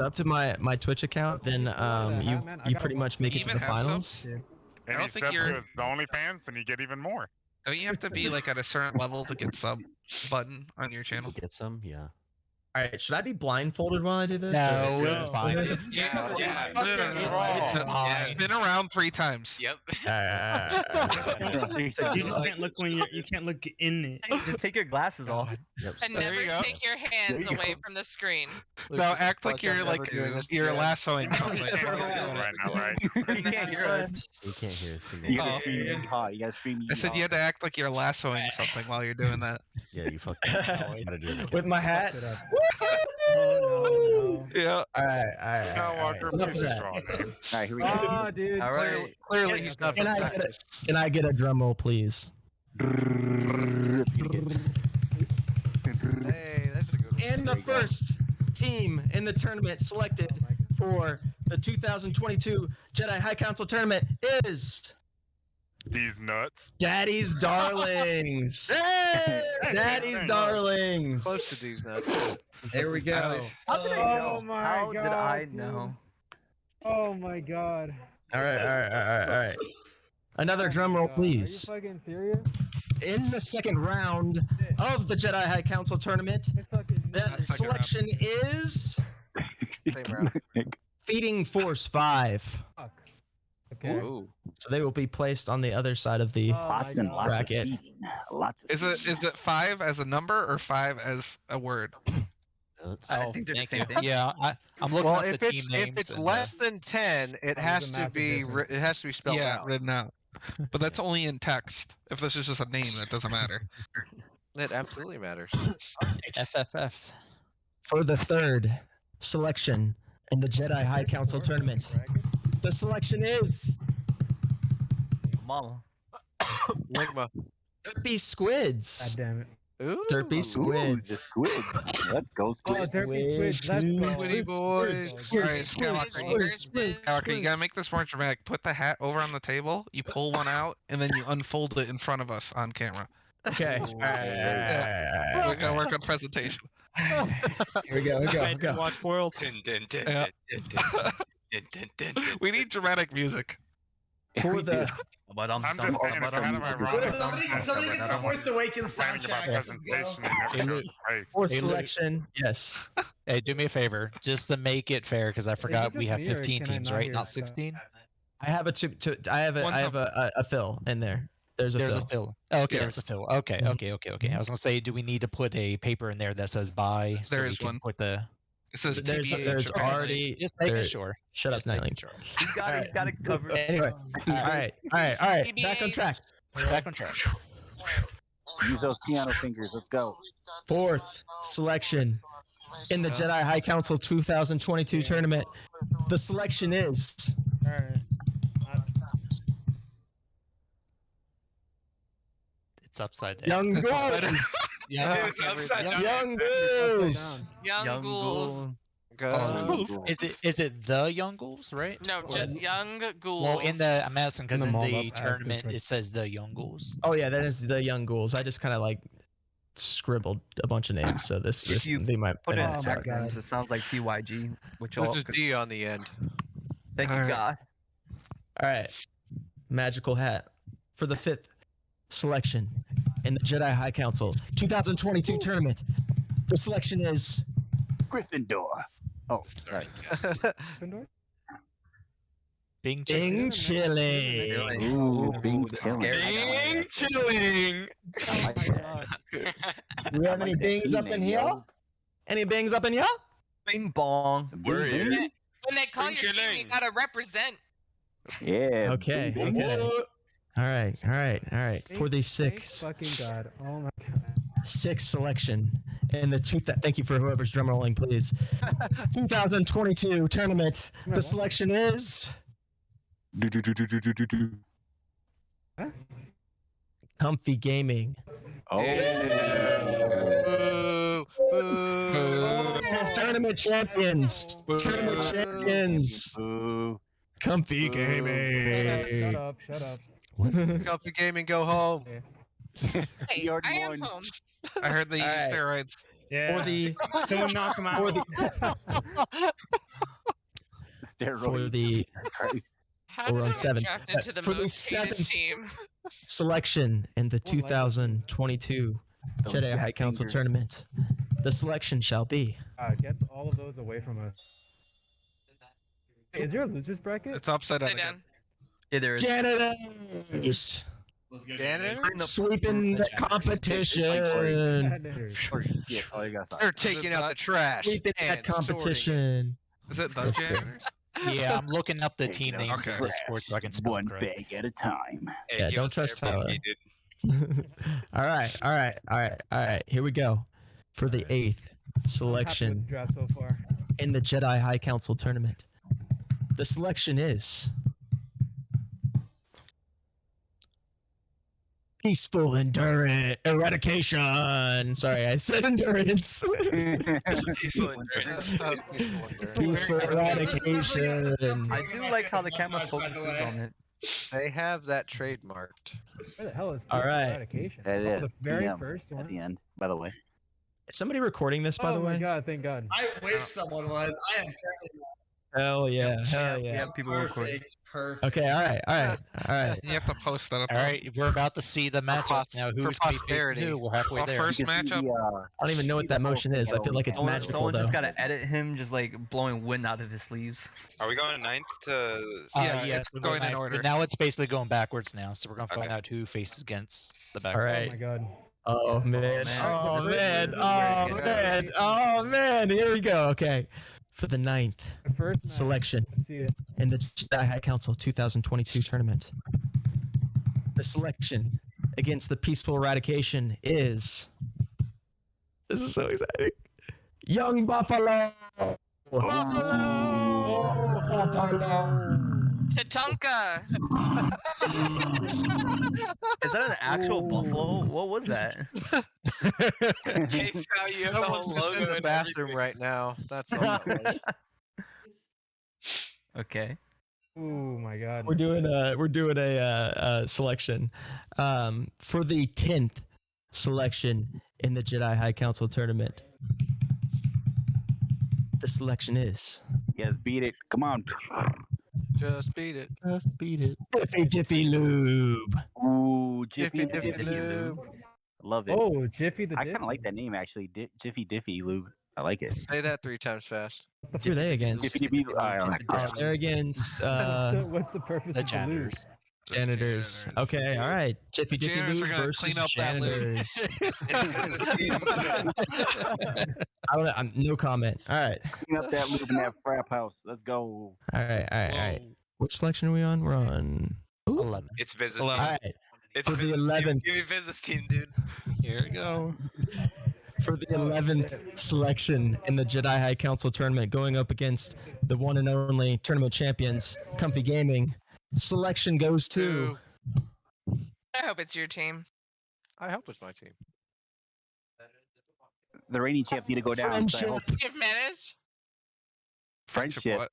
up to my Twitch account, then you pretty much make it to the finals. And you sub to his OnlyFans, and you get even more. Don't you have to be like at a certain level to get sub button on your channel? Get some, yeah. All right, should I be blindfolded while I do this? No, it's fine. It's been around 3 times. Yep. You just can't look when you can't look in it. Just take your glasses off. Yep. And never take your hands away from the screen. No, act like you're lassoing something. Right now, right? You can't hear us. You can't hear us. You gotta scream yeehaw. You gotta scream yeehaw. I said you had to act like you're lassoing something while you're doing that. Yeah, you fucking gotta do it. With my hat. Oh, no. Yeah. All right. Skywalker, please draw. All right, here we go. Oh, dude. All right. Clearly, he's not from Texas. Can I get a drum roll, please? Hey, that's a good one. And the first team in the tournament selected for the 2022 Jedi High Council tournament is These nuts. Daddy's Darlings. Daddy's Darlings. Close to these nuts. There we go. How did I know? Oh my How God, did I dude. know? Oh my god. All right. Another drum roll, please. Are you fucking serious? In the second round of the Jedi High Council tournament, the selection is Same round. Feeding Force 5. Fuck. Okay. Ooh. So they will be placed on the other side of the Lots and lots bracket. of feeding. Lots of Is it 5 as a number or 5 as a word? I think they're the same thing. Yeah, I'm looking Well, at if the it's team names. if it's less than 10, it has to be spelled out. Written out. But that's only in text. If this is just a name, that doesn't matter. It absolutely matters. FFF. For the third selection in the Jedi High Council tournament, the selection is Mama. Ligma. Derpy Squids. God damn it. Ooh. Derpy Ooh, the Squids. squid. Let's go, Oh, squid. Derpy Squids. Let's go. Squiddy boys. Alright, Skywalker, you gotta make this more dramatic. Put the hat over on the table, you pull one out, and then you unfold it in front of us on camera. Okay. We're gonna work on presentation. Here we go. Watch World. We need dramatic music. For the I'm just saying, it's kind of ironic. Somebody get the Force Awakens Complaining about soundtrack. Let's go. presentation and never goes to space. fourth selection, yes. Hey, do me a favor, just to make it fair, because I forgot it we just have me, or 15 can I teams, not right? hear Not stuff? 16. I have a fill in there. There's a There's fill. a fill. Oh, okay, Yes. there's a fill. Okay. I was gonna say, do we need to put a paper in there that says bye? So There we is can one. Put the. It says There's TBH, apparently. already. Just making there- sure. Shut up, Just making Nightling. sure. He's got it covered. Anyway, all right. Back on track. Back on track. Use those piano fingers. Let's go. Fourth selection in the Jedi High Council 2022 tournament. The selection is Alright. It's upside down. Young Ghouls. Young Ghouls. Young ghouls. Go. Is it the Young Ghouls, right? No, just young ghouls. Well, I'm asking because In in the the mold-up tournament aspect. it says the Young Ghouls. Oh yeah, that is the Young Ghouls. I just kind of like scribbled a bunch of names, so this If you they might Put it in Oh my suck. acronyms. It sounds like TYG, which With all. just D on the end. Thank you, Alright. God. All right, magical hat for the fifth selection in the Jedi High Council 2022 tournament. The selection is Gryffindor. Oh, right. Gryffindor? Bing Bing Really? Chilling. Ooh, Bing the killing. scary chilling. I like that. We have I any like that bings up in theme, here? yo. Any bings up in here? Bing bong. Bing, bing. When they call your team, you gotta represent. Yeah. Okay. bing, bing. Okay. All right. For the Thank sixth fucking God. Oh my God. sixth selection in the thank you for whoever's drum rolling, please. 2022 tournament. The selection is Do, do, do, do, do, do, do, do. Comfy Gaming. Oh. Boo. Boo. Tournament champions. Tournament champions. Boo. Comfy Boo. Gaming. Shut up. Comfy gaming, go home. Hey, You already I am won. home. I heard they use Alright. steroids. Yeah. For the Someone knock him out. for the steroids. For the Jesus Christ. How We're did on I get 7. drafted to the For the most hated 7th team? selection in the One like 2022 Those Jedi Jack High Council fingers. tournament, the selection shall be Get all of those away from us. Hey, is there a losers bracket? It's upside down Sit again. down. Yeah, there is. janitors Janitor? sweeping the competition. Janitors. Oh shit! Oh, you got They're something. taking out the trash. Sweeping that and sorting it. competition. Is it the That's good. janitors? Yeah, I'm looking up the Taking team out names the in trash. Discord so I can spell One them correctly. bag at a time. Yeah, don't trust Tyler. all right. Here we go for the 8th I'm happy with selection the draft so far. in the Jedi High Council tournament. The selection is peaceful endurance eradication. Sorry, I said endurance. Peaceful eradication. I do like how the camera focuses on it. They have that trademarked. Where the hell is All peaceful right. eradication? That Oh, is the very TM first one. at the end. By the way, Is somebody recording this, by oh the my way? god! Thank God. I wish someone was. I am Hell yeah, hell We yeah. have people recording. perfect. Okay, all right. You have to post that up. All right, we're about to see the matchup pos- now. for Who's posterity. who? We're halfway Well, there. first you can see matchup. the, I don't even know what that motion is. I feel like it's Someone- magical Someone though. just gotta edit him, just like blowing wind out of his sleeves. Are we going 9th to? Yeah, yeah, it's we're going in back- order. Now it's basically going backwards now, so we're gonna find Okay. out who faces against the back. All Oh right. my god. Oh man. man. Oh This man. is Oh very good. man. Oh man. Here we go. Okay. For the 9th The first match. selection Let's see it. in the Jedi High Council 2022 tournament. The selection against the peaceful eradication is. This is so exciting. Young Buffalo. Tatanka. Is that an actual buffalo? What was that? Hey, Sal, you have the Someone's whole just logo in the and bathroom everything. right now. That's all that was. Okay. Oh my god. We're doing a selection for the 10th selection in the Jedi High Council tournament. The selection is yes, beat it. Come on. Just beat it. Just beat it. Jiffy Lube. Ooh, Jiffy Jiffy Diffy. Lube. Love it. Oh, Jiffy the I Diff. kind of like that name actually. Jiffy Diffy Lube. I like it. Say that 3 times fast. Who are they against? Jiffy Diffy. They're against What's the purpose The of the lube? janitors. janitors. Okay, all right. Jiffy The Jiffy janitors are Lube gonna versus clean up that lube. janitors. I don't know. No comment. All right. Clean up that loop in that frap house. Let's go. All right. Which selection are we on? We're on. Ooh. 11. It's business. All Team. right. It's For the business team. 11th. Give me business team, dude. Here we go. For the 11th selection in the Jedi High Council tournament, going up against the one and only tournament champions, Comfy Gaming. Selection goes to. I hope it's your team. I hope it's my team. The reigning champs need to go down. So I hope You've managed. friendship. What?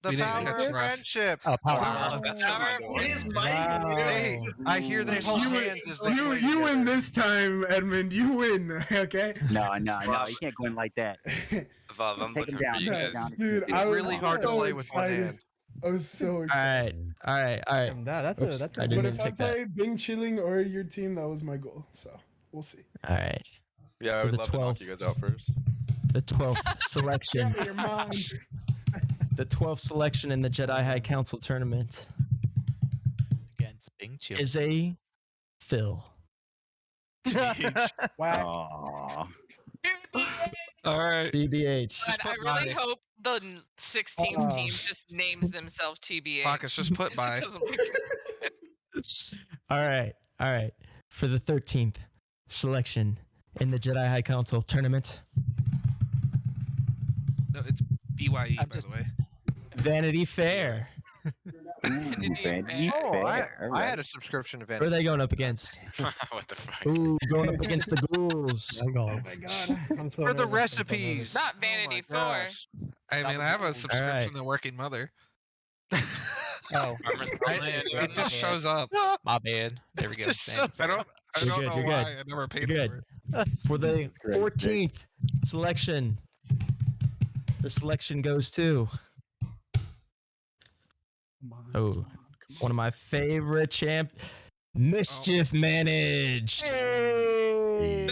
The We didn't power catch of Rush. friendship. Oh, power. Wow, that's not my door. It is my Hey, I hear they hold You win- hands as they You play win together. this time, Edmund. You win. Okay. No. You can't go in like that. Vav, I'm Take him looking down. for you Take him guys. down. Dude, It's I was really hard to so play with one excited. hand. I was so All excited. right. From that, that's Oops, a that's I a didn't But even if I check that. play Bing Chilling or your team, that was my goal. So we'll see. All right. Yeah, I For would the love to knock 12th. you guys out first. The 12th selection. Your mind. The 12th selection in the Jedi High Council tournament Against Bing Chill. is a Phil. Wow. Aw. All right. BBH. But I really hope the 16th Oh. team just names themselves TBA. Pockets just put by. All right. For the 13th selection in the Jedi High Council tournament, No, it's BYE, I'm by just- the way. Vanity Fair. Ooh, Vanity Oh, Fair. I had a subscription to Who are Vanity. they going up against? What the fuck? Ooh, going up against the ghouls. Oh my god. I'm so For the nervous, I'm so recipes. Not Oh Vanity my Fair. gosh. I mean, I have a subscription Alright. to Working Mother. Oh, It just shows up. my bad. There we go. Just Same. shows I don't You're know good, you're why. good. I never paid You're for good. it. For the Jesus Christ, 14th selection, the selection goes to Oh, one of my favorite champ, Mischief Managed. Hey,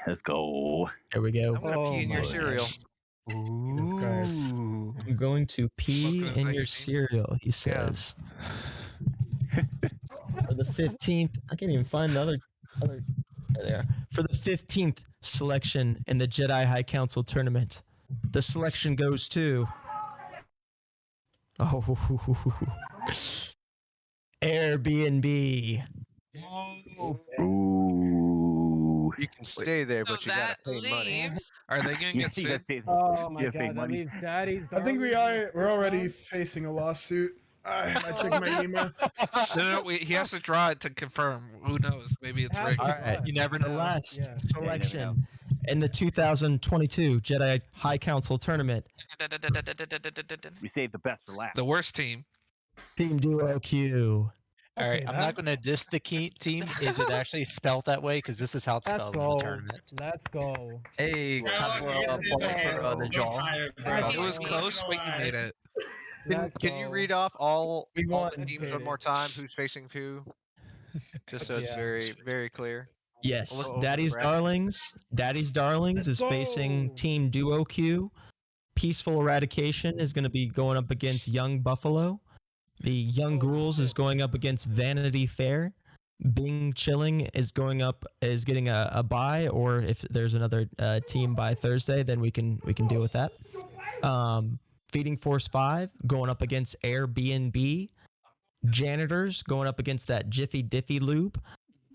let's go. There we go. I'm gonna pee in your my cereal. Jesus Christ. I'm going to pee Welcome to in Tiger your Team. cereal, he says. For the 15th, I can't even find the other there. For the 15th selection in the Jedi High Council tournament, the selection goes to Airbnb. Ooh. You can stay there, So but you gotta that pay money. leaves. Are they gonna You get gotta sued? stay there. Oh my You gotta pay god, that money. leaves Daddy's. I think we Darlings in are. the We're first already round? facing a lawsuit. I checked my email. No, he has to draw it to confirm. Who knows? Maybe it's It has rigged. to be All right, fun. you never know. The last Yeah. selection in the 2022 Jedi High Council tournament, We saved the best for last. The worst team. Team Duo Q. I'll All right, say I'm that. not going to diss the team. Is it actually spelled that way? Because this is how it's Let's spelled in the go. tournament. Let's go. Hey, clap for the jaw. It was close, but you made it. Let's Can you go. read off all We the won. teams one more time? Who's facing who? Just so it's Yeah. very clear. Yes, We'll look over Daddy's the bracket. Darlings. Daddy's Darlings Let's is facing go. Team Duo Q. Peaceful Eradication is going to be going up against Young Buffalo. The Young Ghouls is going up against Vanity Fair. Bing Chilling is getting a bye, or if there's another team by Thursday, then we can deal with that. Feeding Force 5 going up against Airbnb. Janitors going up against that Jiffy Diffy Loop.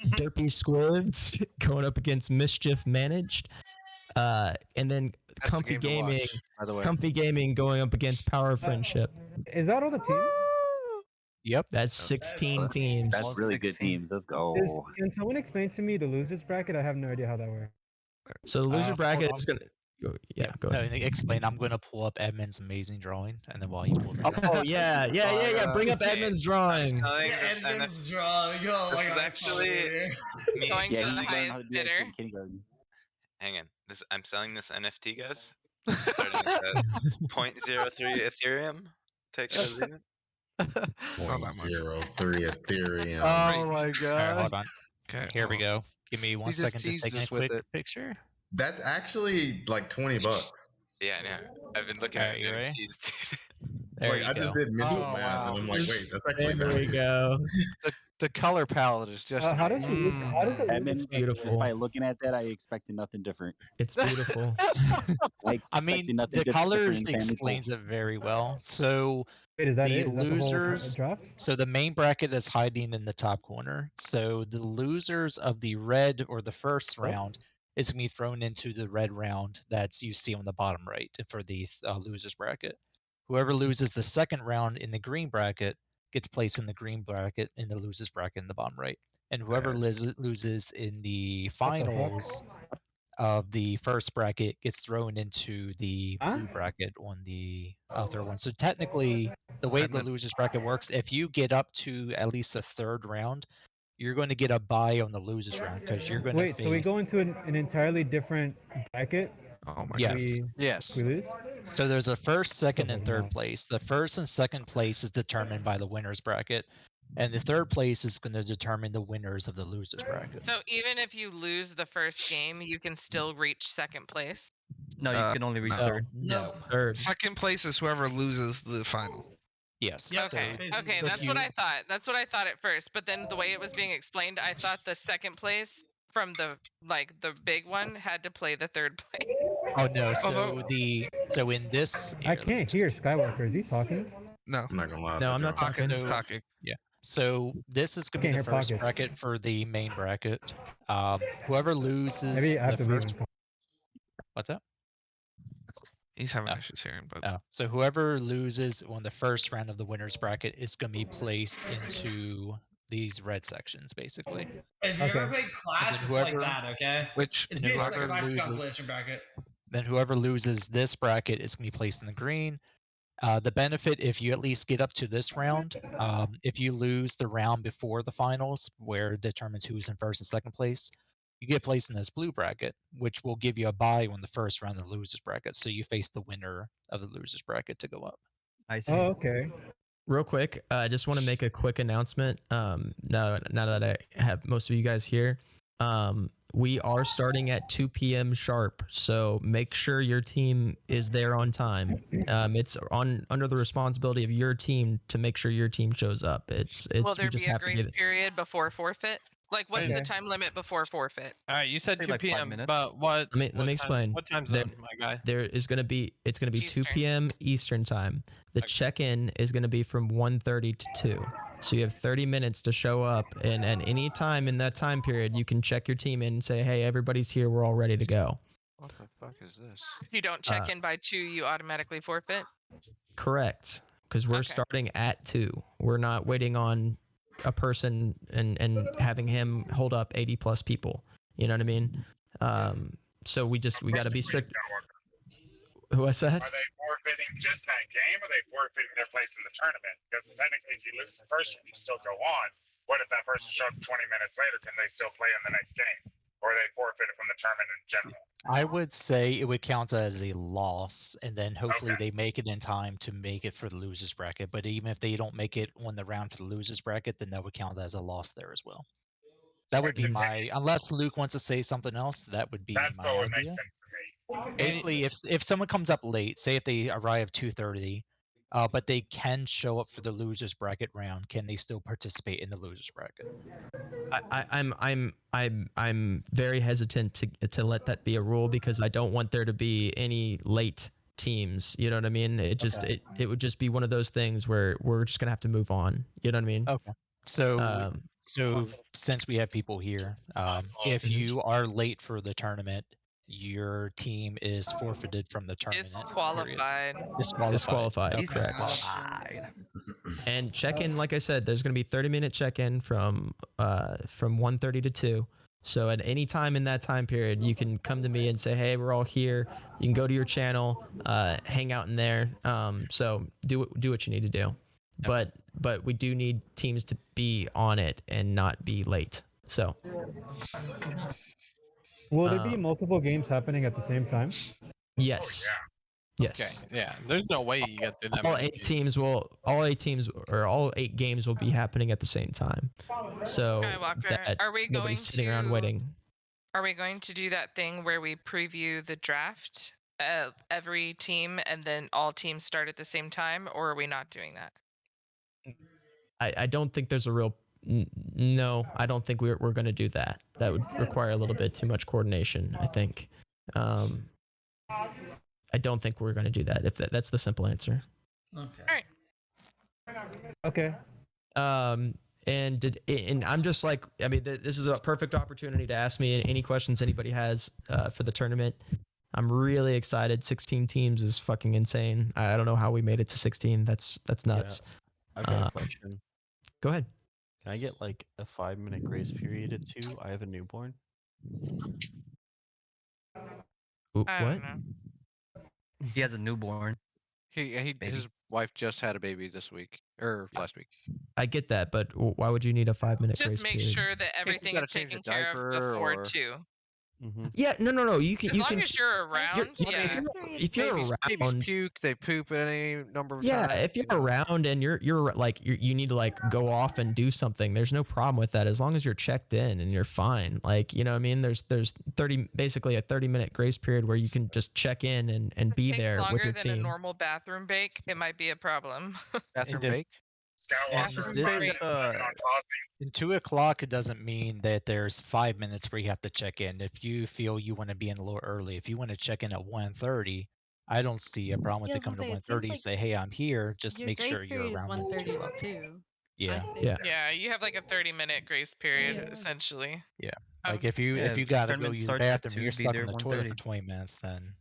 Derpy Squibs going up against Mischief Managed. And then That's the Comfy game to Gaming. watch, by the way. Comfy Gaming going up against Power of Friendship. Is that all the teams? Yep. That's 16 teams. That's really good teams. Let's go. Can someone explain to me the losers bracket? I have no idea how that works. So the loser bracket hold is going to go. Yeah, go No, ahead. explain. I'm going to pull up Edmund's amazing drawing, and then while he pulls it up. Oh, yeah. Bring up Okay, Edmund's drawing. Edmund's drawing. Yo, This is actually me. Going Yeah, to the he learned how highest to do that shit bidder. in kindergarten. Hang on. I'm selling this NFT, guys. Starting at 0.03 Ethereum. Take it as even. Not that much. 0.03 Ethereum. Oh my All right, god. hold on. Okay. Here we go. Give me one just second to teased take a us with quick it. picture. That's actually like $20. Yeah, I know. I've been looking Alright, at you ready? NFTs, dude. There Like you I go. just did mental Oh, math, wow. and I'm like, wait, that's actually There we valid. go. The color palette is just How does it look? How does it look? Edmund, It's beautiful. By looking at that, I expected nothing different. It's beautiful. I mean, the colors explains it very well. So Wait, is that the it? Is that the whole losers. draft? So the main bracket that's hiding in the top corner. So the losers of the red or the first round is going to be thrown into the red round that's you see on the bottom right for the losers bracket. Whoever loses the second round in the green bracket gets placed in the green bracket in the losers bracket in the bottom right. And whoever loses in the finals of the first bracket gets thrown into the blue bracket on the third one. So technically, the way the losers bracket works, if you get up to at least the third round, you're going to get a bye on the losers round because you're going to Wait, so we go into an entirely different bracket? Oh my Yes. Yes. We lose? So there's a first, second, and third place. The first and second place is determined by the winners bracket, and the third place is going to determine the winners of the losers bracket. So even if you lose the first game, you can still reach second place. No, you can only reach no. third. No. Third. Second place is whoever loses the final. Yes. Okay. So, Okay, so that's what I thought. That's what I thought at first. But then the way it was being explained, I thought the second place from the big one had to play the third place. Oh no! So in this, I can't hear Skywalker. Is he talking? No. I'm not gonna lie. No, I'm not talking. He's talking. Yeah. So this is going to be Can't the hear first pockets. bracket for the main bracket. Whoever loses Maybe I have the to leave. first. What's that? He's having issues hearing, but So whoever loses on the first round of the winners bracket is going to be placed into these red sections, basically. If you ever played Clash, it's like that, okay? Which it's basically like a Clash Constellation bracket. Then whoever loses this bracket is going to be placed in the green. The benefit, if you at least get up to this round, if you lose the round before the finals, where it determines who's in first and second place, you get placed in this blue bracket, which will give you a bye on the first round of the losers bracket. So you face the winner of the losers bracket to go up. I see. Oh, okay. Real quick, I just want to make a quick announcement. Now that I have most of you guys here, we are starting at 2 p.m. sharp. So make sure your team is there on time. It's under the responsibility of your team to make sure your team shows up. Will there be a grace period before forfeit? Like, what's the time limit before forfeit? All right, you said 2 like 5 p.m. minutes. But what? Let me explain. What time zone, my guy? It's gonna be 2 Eastern. p.m. Eastern time. The check-in is gonna be from 1:30 to 2. So you have 30 minutes to show up, and at any time in that time period, you can check your team in and say, "Hey, everybody's here. We're all ready to go." What the fuck is this? If you don't check in by 2, you automatically forfeit. Correct, because we're starting at 2. We're not waiting on a person and having him hold up 80 plus people. You know what I mean? So we got to be strict. What's that? Are they forfeiting just that game, or are they forfeiting their place in the tournament? Because technically, if you lose the first one, you still go on. What if that person showed up 20 minutes later? Can they still play in the next game? Or are they forfeited from the tournament in general? I would say it would count as a loss, and then hopefully they make it in time to make it for the losers bracket. But even if they don't make it on the round for the losers bracket, then that would count as a loss there as well. That would be my, unless Luke wants to say something else, that would be That's my what idea. makes sense to me. Basically, if someone comes up late, say if they arrive 2:30, but they can show up for the losers bracket round, can they still participate in the losers bracket? I'm very hesitant to let that be a rule, because I don't want there to be any late teams. You know what I mean? It just it would just be one of those things where we're just gonna have to move on. You know what I mean? Okay. So since we have people here, if you are late for the tournament, your team is forfeited from the tournament. Disqualified. Disqualified. Okay. Disqualified. And check-in, like I said, there's going to be 30-minute check-in from 1:30 to 2. So at any time in that time period, you can come to me and say, "Hey, we're all here." You can go to your channel, hang out in there. So do what you need to do. But we do need teams to be on it and not be late. So. Will there be multiple games happening at the same time? Yes. Yes. Okay. Yeah. There's no way you get through that. All 8 teams or all 8 games will be happening at the same time. So Skywalker, are we nobody's going sitting around waiting. Are we going to do that thing where we preview the draft of every team and then all teams start at the same time, or are we not doing that? I don't think there's a real no. I don't think we're going to do that. That would require a little bit too much coordination, I think. I don't think we're going to do that. If that's the simple answer. Okay. All right. Okay. And I'm just like, I mean, this is a perfect opportunity to ask me any questions anybody has for the tournament. I'm really excited. 16 teams is fucking insane. I don't know how we made it to 16. That's nuts. Yeah. I've got a question. Go ahead. Can I get like a 5-minute grace period at 2? I have a newborn. What? don't know. He has a newborn. His wife just had a baby this week or last week. I get that, but why would you need a 5-minute grace Just make period? sure that everything is taken care of before 2. Yeah, no. You can. As long as you're around, yeah. If you're Babies around, puke, they poop any number of yeah. times. If you're around and you're like you need to like go off and do something, there's no problem with that as long as you're checked in and you're fine. Like, you know what I mean? There's basically a 30-minute grace period where you can just check in and be there with your Takes longer than a team. normal bathroom break, it might be a problem. Bathroom break? In 2 o'clock, it doesn't mean that there's 5 minutes where you have to check in. If you feel you want to be in a little early, if you want to check in at 1:30, I don't see a problem with Yeah, I it was coming gonna to say, it seems 1:30. like Say, hey, I'm here. Just Your make grace sure you're period is around. 1:30 too. Yeah. Yeah, you have like a 30-minute grace period essentially. Yeah. Like Um, if you gotta go tournament use the starts at bathroom, 2, you're be stuck there in the at toilet for 1:30. 20 minutes, then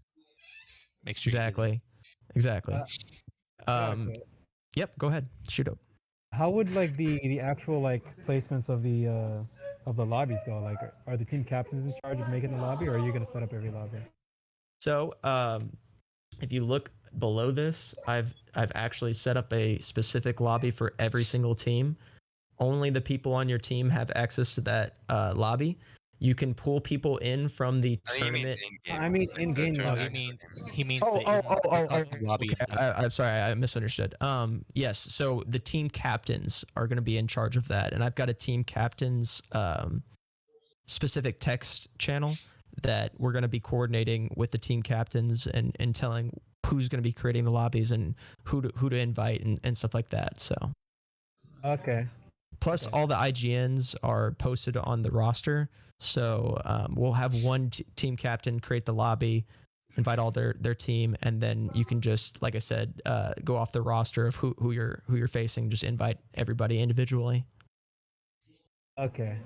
make sure. Exactly. Yep. Go ahead. Shoot up. How would like the actual like placements of the lobbies go? Like, are the team captains in charge of making the lobby, or are you gonna set up every lobby? So, if you look below this, I've actually set up a specific lobby for every single team. Only the people on your team have access to that lobby. You can pull people in from the I think you mean tournament. in-game. I mean, like in-game the No, lobby. he means Oh, the custom lobby. okay. I'm sorry, I misunderstood. Yes. So the team captains are going to be in charge of that, and I've got a team captains specific text channel that we're going to be coordinating with the team captains and telling who's going to be creating the lobbies and who to invite and stuff like that. So. Okay. Plus, all the IGNs are posted on the roster, so we'll have one team captain create the lobby, invite all their team, and then you can just, like I said, go off the roster of who you're facing. Just invite everybody individually. Okay.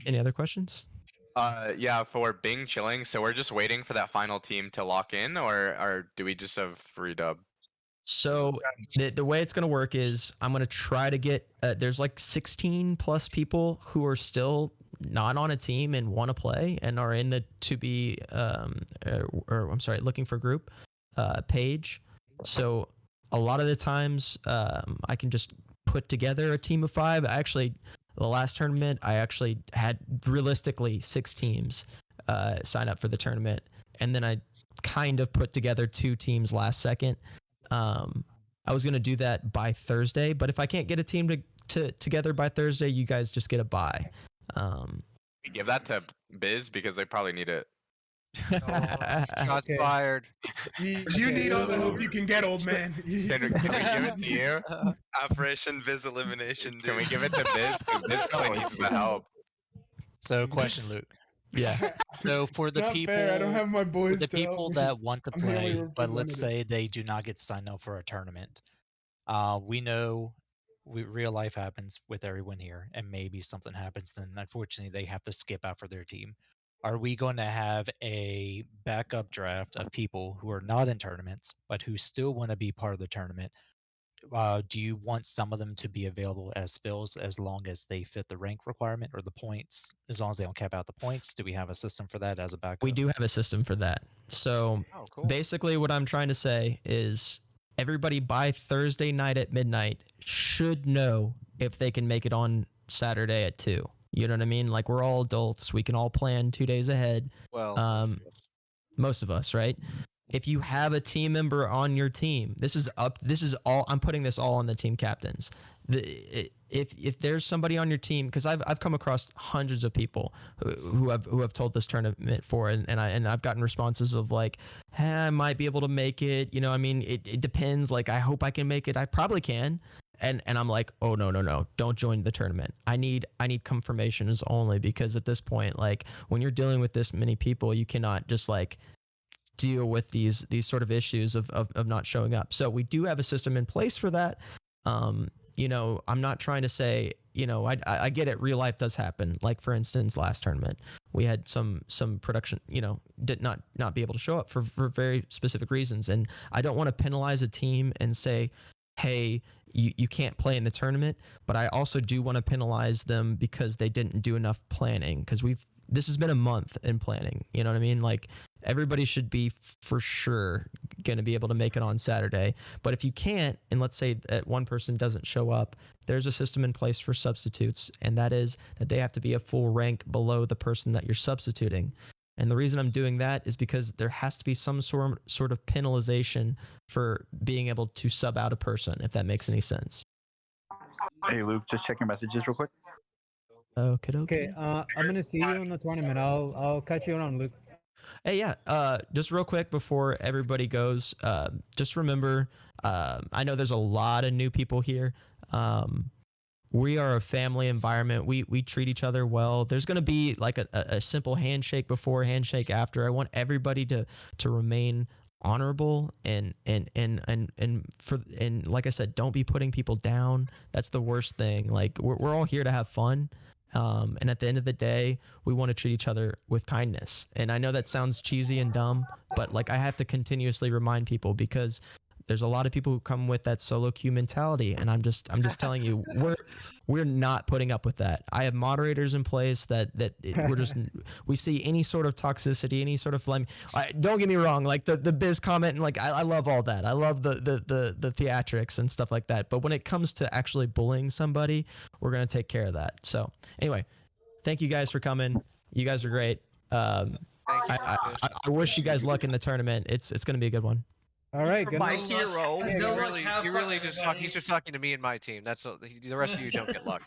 Any other questions? Yeah, for Bing chilling. So we're just waiting for that final team to lock in, or do we just have redub? So the way it's going to work is I'm going to try to get there's like 16 plus people who are still not on a team and want to play and are in the to be looking for group page. So a lot of the times I can just put together a team of 5. Actually, the last tournament I actually had realistically 6 teams sign up for the tournament, and then I kind of put together 2 teams last second. I was gonna do that by Thursday, but if I can't get a team to together by Thursday, you guys just get a bye. Give that to Biz because they probably need it. Shots fired. You need all the help you can get, old man. Can we give it to you? Operation Biz elimination. Can we give it to Biz? 'Cause Biz probably needs the help. So, question, Luke. Yeah. So for the Not people, fair, I don't have my boys for the to help people me. that want to I'm the only play, but let's representative. say they do not get signed up for a tournament. We know real life happens with everyone here, and maybe something happens, then unfortunately they have to skip out for their team. Are we going to have a backup draft of people who are not in tournaments but who still want to be part of the tournament? Do you want some of them to be available as spills as long as they fit the rank requirement or the points, as long as they don't cap out the points? Do we have a system for that as a backup? We do have a system for that. So basically what I'm trying to say is everybody by Thursday night at midnight should know if they can make it on Saturday at 2. You know what I mean? Like, we're all adults. We can all plan 2 days ahead. Well, most of us, right? If you have a team member on your team, this is all, I'm putting this all on the team captains. If there's somebody on your team, because I've come across hundreds of people who have told this tournament for, and I've gotten responses of like, hey, I might be able to make it. You know, I mean, it depends. Like, I hope I can make it. I probably can. And I'm like, oh no, don't join the tournament. I need confirmations only, because at this point, like, when you're dealing with this many people, you cannot just like deal with these sort of issues of not showing up. So we do have a system in place for that. You know, I'm not trying to say, you know, I get it. Real life does happen. Like, for instance, last tournament, we had some production, you know, did not be able to show up for very specific reasons. And I don't want to penalize a team and say, hey, you can't play in the tournament. But I also do want to penalize them because they didn't do enough planning, because this has been a month in planning. You know what I mean? Like, everybody should be for sure going to be able to make it on Saturday. But if you can't, and let's say that one person doesn't show up, there's a system in place for substitutes, and that is that they have to be a full rank below the person that you're substituting. And the reason I'm doing that is because there has to be some sort of penalization for being able to sub out a person, if that makes any sense. Hey, Luke, just check your messages real quick. Okay, I'm gonna see you in the tournament. I'll catch you on, Luke. Hey, yeah. Just real quick before everybody goes, just remember, I know there's a lot of new people here. We are a family environment. We treat each other well. There's going to be like a simple handshake before, handshake after. I want everybody to remain honorable and like I said, don't be putting people down. That's the worst thing. Like, we're all here to have fun. And at the end of the day, we want to treat each other with kindness. And I know that sounds cheesy and dumb, but like, I have to continuously remind people, because there's a lot of people who come with that solo queue mentality, and I'm just telling you, we're not putting up with that. I have moderators in place that we see any sort of toxicity, any sort of flame. Don't get me wrong, like the Biz comment, and like I love all that. I love the theatrics and stuff like that. But when it comes to actually bullying somebody, we're gonna take care of that. So anyway, Thank you guys for coming. You guys are great. I wish you guys luck in the tournament. It's going to be a good one. All right, good My luck. hero. Yeah, He really just he's just talking to me and my team. That's the rest of you don't get luck.